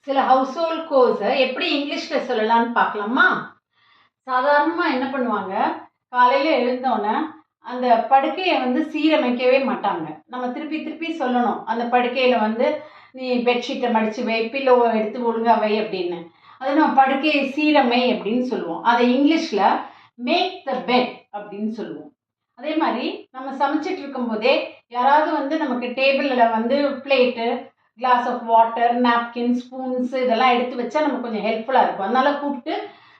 சில house hold கோர்ஸை எப்படி இங்கிலீஷில் சொல்லலாம்னு பார்க்கலாமா? சாதாரணமாக என்ன பண்ணுவாங்க, காலையில் எழுந்தோன்னே அந்த படுக்கையை சீரமைக்கவே மாட்டாங்க. நம்ம திருப்பி திருப்பி சொல்லணும், அந்த படுக்கையில் நீ பெட்ஷீட்டை மடித்து வை, பில்லோவை எடுத்து ஒழுங்கா வை அப்படின்னு. அதை நம்ம படுக்கையை சீரமை அப்படின்னு சொல்லுவோம். அதை இங்கிலீஷில் மேக் த பெட் அப்படின்னு சொல்லுவோம். அதே மாதிரி நம்ம சமைச்சிட்டு இருக்கும்போதே யாராவது நமக்கு டேபிளில் plate, glass of water, napkin, spoons இதெல்லாம் எடுத்து வச்சா நமக்கு கொஞ்சம் ஹெல்ப்ஃபுல்லாக இருக்கும். அதனால கூப்பிட்டு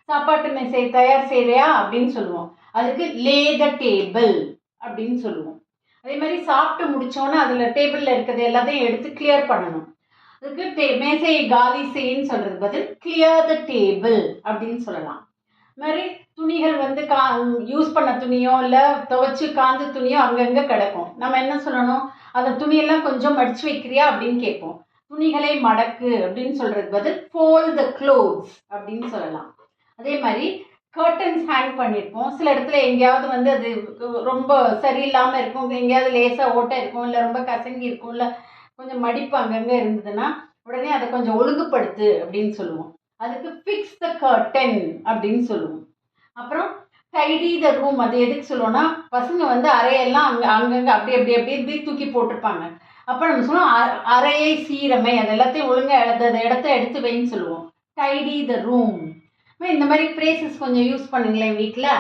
சாப்பாட்டு மேசை தயார் செய்கிறியா அப்படின்னு சொல்லுவோம். அதுக்கு லே த டேபிள் அப்படின்னு சொல்லுவோம். அதே மாதிரி சாப்பிட்டு முடிச்சோன்னா அதில் டேபிளில் இருக்கிறது எல்லாத்தையும் எடுத்து கிளியர் பண்ணணும். அதுக்கு மேசையை காலி செய்யின்னு சொல்கிறது பதில் கிளியர் த டேபிள் அப்படின்னு சொல்லலாம். இது மாதிரி துணிகள் யூஸ் பண்ண துணியோ இல்லை துவைச்சி காஞ்ச துணியோ அங்கங்கே கிடக்கும். நம்ம என்ன சொல்லணும், அந்த துணியெல்லாம் கொஞ்சம் மடித்து வைக்கிறியா அப்படின்னு கேட்போம். துணிகளை மடக்கு அப்படின்னு சொல்கிறது பதில் ஃபோல்ட் த க்ளோத்ஸ் அப்படின்னு சொல்லலாம். அதே மாதிரி கர்டன்ஸ் ஹேங் பண்ணியிருப்போம். சில இடத்துல எங்கேயாவது அது ரொம்ப சரியில்லாமல் இருக்கும், எங்கேயாவது லேசாக ஓட்டை இருக்கும், இல்லை ரொம்ப கசங்கி இருக்கும், இல்லை கொஞ்சம் மடிப்பு அங்கங்கே இருந்ததுன்னா உடனே அதை கொஞ்சம் ஒழுங்குபடுத்து அப்படின்னு சொல்லுவோம். அதுக்கு ஃபிக்ஸ் த கர்டன் அப்படின்னு சொல்லுவோம். அப்புறம் டைடி த ரூம், அது எதுக்கு சொல்லுவோம்னா, பசங்க அறையெல்லாம் அங்கங்கே அப்படி அப்படி அப்படி இப்படி தூக்கி போட்டிருப்பாங்க. அப்போ நம்ம சொல்லுவோம் அறையை சீரமை, அது எல்லாத்தையும் ஒழுங்காக அந்த இடத்த எடுத்து வைன்னு சொல்லுவோம். Tidy the room. இந்த மாதிரி ஃப்ரேசஸ் கொஞ்சம் யூஸ் பண்ணுங்களேன் வீட்டில்.